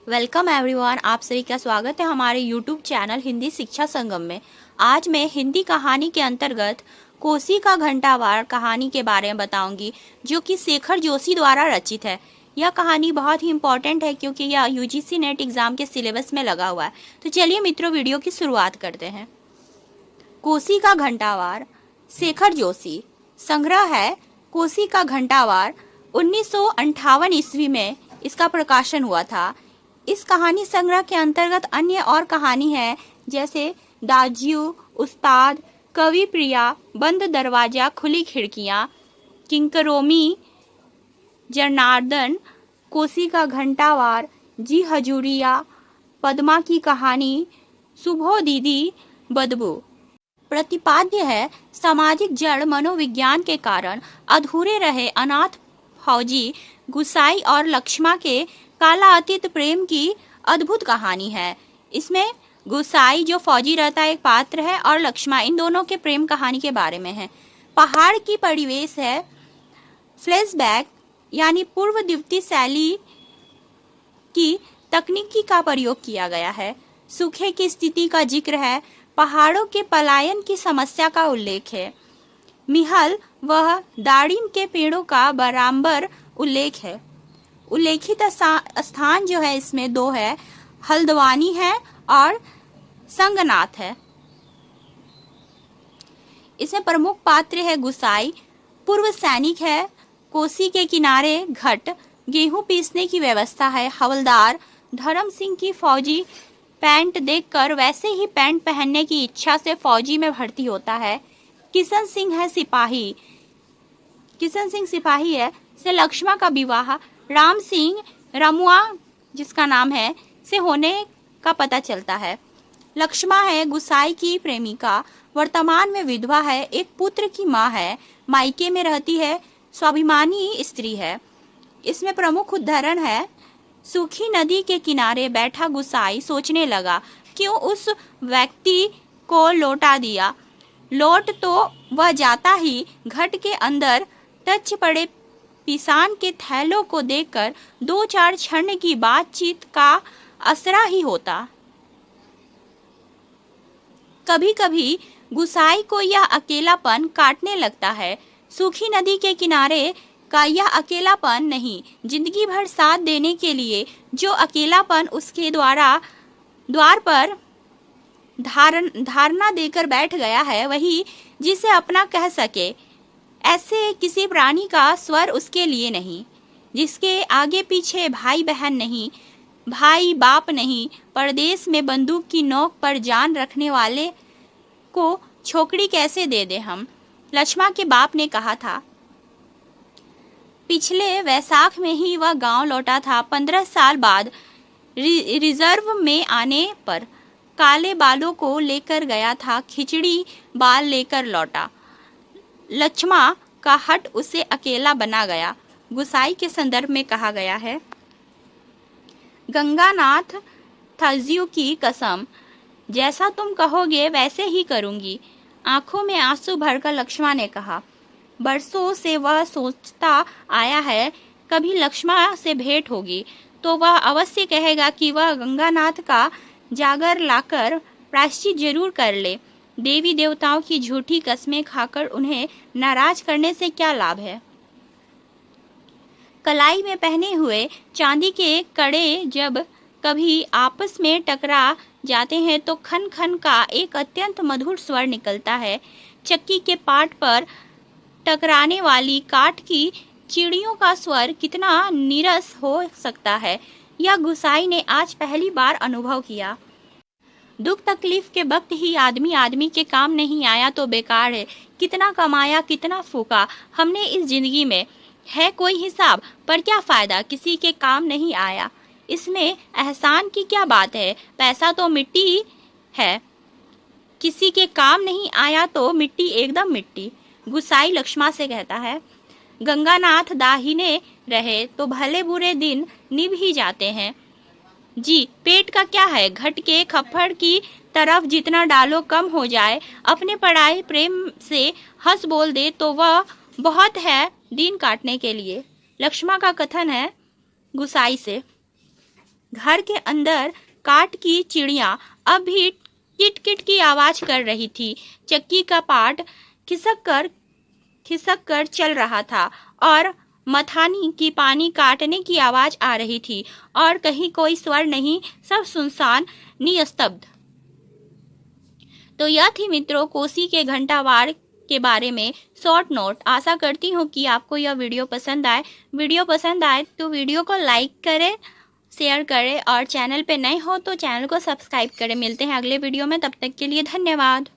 Welcome everyone, आप सभी का स्वागत है हमारे यूट्यूब चैनल हिंदी शिक्षा संगम में। आज मैं हिंदी कहानी के अंतर्गत कोसी का घंटावार कहानी के बारे में बताऊंगी, जो कि शेखर जोशी द्वारा रचित है। यह कहानी बहुत ही इम्पोर्टेंट है क्योंकि यह यूजीसी नेट एग्जाम के सिलेबस में लगा हुआ है। तो चलिए मित्रों, वीडियो की शुरुआत करते हैं। कोसी का घंटावार, शेखर जोशी। संग्रह है कोसी का घंटावार। 1958 ईस्वी में इसका प्रकाशन हुआ था। इस कहानी संग्रह के अंतर्गत अन्य और कहानी है, जैसे दाजियो, उस्ताद, कवि प्रिया, बंद दरवाजा, खुली खिड़कियां, किंकरोमी, जनार्दन, कोसी का घंटावार, जी हजूरिया, पद्मा की कहानी, सुबह दीदी, बदबू। प्रतिपाद्य है सामाजिक जड़ मनोविज्ञान के कारण अधूरे रहे अनाथ फौजी गुसाई और लक्ष्मा के काला अतीत प्रेम की अद्भुत कहानी है। इसमें गुसाई जो फौजी रहता है एक पात्र है, और लक्ष्मा, इन दोनों के प्रेम कहानी के बारे में है। पहाड़ की परिवेश है। फ्लैशबैक यानी पूर्व द्वितीय शैली की तकनीकी का प्रयोग किया गया है। सूखे की स्थिति का जिक्र है। पहाड़ों के पलायन की समस्या का उल्लेख है। मिहल वह दाड़िम के पेड़ों का बराबर उल्लेख है। उल्लेखित स्थान जो है इसमें दो है, हल्द्वानी है और संगनाथ है। इसमें प्रमुख पात्र है गुसाई, पूर्व सैनिक है। कोसी के किनारे घट, गेहूं पीसने की व्यवस्था है। हवलदार धर्म सिंह की फौजी पैंट देखकर वैसे ही पैंट पहनने की इच्छा से फौजी में भर्ती होता है। किशन सिंह है सिपाही। किशन सिंह सिपाही है। से लक्ष्मा का विवाह राम सिंह रमुआ, जिसका नाम है, से होने का पता चलता है। लक्ष्मा है गुसाई की प्रेमिका, वर्तमान में विधवा है, एक पुत्र की माँ है, मायके में रहती है, स्वाभिमानी स्त्री है। इसमें प्रमुख उदाहरण है, सूखी नदी के किनारे बैठा गुसाई सोचने लगा, क्यों उस व्यक्ति को लौटा दिया। लौट तो वह जाता ही घट के अंदर टच पड़े पिसान के थैलों को देखकर 2-4 क्षण की बातचीत का असरा ही होता। कभी कभी गुसाई को यह अकेलापन काटने लगता है। सूखी नदी के किनारे का यह अकेलापन नहीं, जिंदगी भर साथ देने के लिए जो अकेलापन उसके द्वार पर धारणा देकर बैठ गया है, वही जिसे अपना कह सके। ऐसे किसी प्राणी का स्वर उसके लिए नहीं, जिसके आगे पीछे भाई बहन नहीं, भाई बाप नहीं, परदेश में बंदूक की नोक पर जान रखने वाले को छोकरी कैसे दे दे हम। लक्ष्मा के बाप ने कहा था। पिछले वैसाख में ही वह गांव लौटा था। 15 साल बाद रिजर्व में आने पर काले बालों को लेकर गया था, खिचड़ी बाल लेकर लौटा। लक्ष्मा का हट उसे अकेला बना गया। गुसाई के संदर्भ में कहा गया है, गंगानाथ थज्यू की कसम, जैसा तुम कहोगे वैसे ही करूंगी। आंखों में आंसू भरकर लक्ष्मा ने कहा। बरसों से वह सोचता आया है, कभी लक्ष्मा से भेंट होगी तो वह अवश्य कहेगा कि वह गंगानाथ का जागर लाकर प्रायश्चित जरूर कर ले। देवी देवताओं की झूठी कस्में खाकर उन्हें नाराज करने से क्या लाभ है। कलाई में पहने हुए चांदी के कड़े जब कभी आपस में टकरा जाते हैं तो खन खन का एक अत्यंत मधुर स्वर निकलता है। चक्की के पाट पर टकराने वाली काठ की चिड़ियों का स्वर कितना नीरस हो सकता है, यह गुसाई ने आज पहली बार अनुभव किया। दुख तकलीफ के वक्त ही आदमी के काम नहीं आया तो बेकार है। कितना कमाया, कितना फूका हमने इस जिंदगी में, है कोई हिसाब, पर क्या फायदा, किसी के काम नहीं आया। इसमें एहसान की क्या बात है, पैसा तो मिट्टी है, किसी के काम नहीं आया तो मिट्टी एकदम मिट्टी। गुसाई लक्ष्मा से कहता है, गंगानाथ दाहिने रहे तो भले बुरे दिन निभ ही जाते हैं। जी, पेट का क्या है, घट के खप्पड़ की तरफ जितना डालो कम हो जाए। अपने पढ़ाई प्रेम से हंस बोल दे तो वह बहुत है दिन काटने के लिए। लक्ष्मा का कथन है गुसाई से। घर के अंदर काठ की चिड़िया अब भी किट-किट की आवाज कर रही थी। चक्की का पाट खिसक कर चल रहा था और मथानी की पानी काटने की आवाज आ रही थी और कहीं कोई स्वर नहीं, सब सुनसान निस्तब्ध। तो यह थी मित्रों कोसी के घंटावार के बारे में शॉर्ट नोट। आशा करती हूँ कि आपको यह वीडियो पसंद आए। वीडियो पसंद आए तो वीडियो को लाइक करें, शेयर करें और चैनल पे नए हो तो चैनल को सब्सक्राइब करें। मिलते हैं अगले वीडियो में, तब तक के लिए धन्यवाद।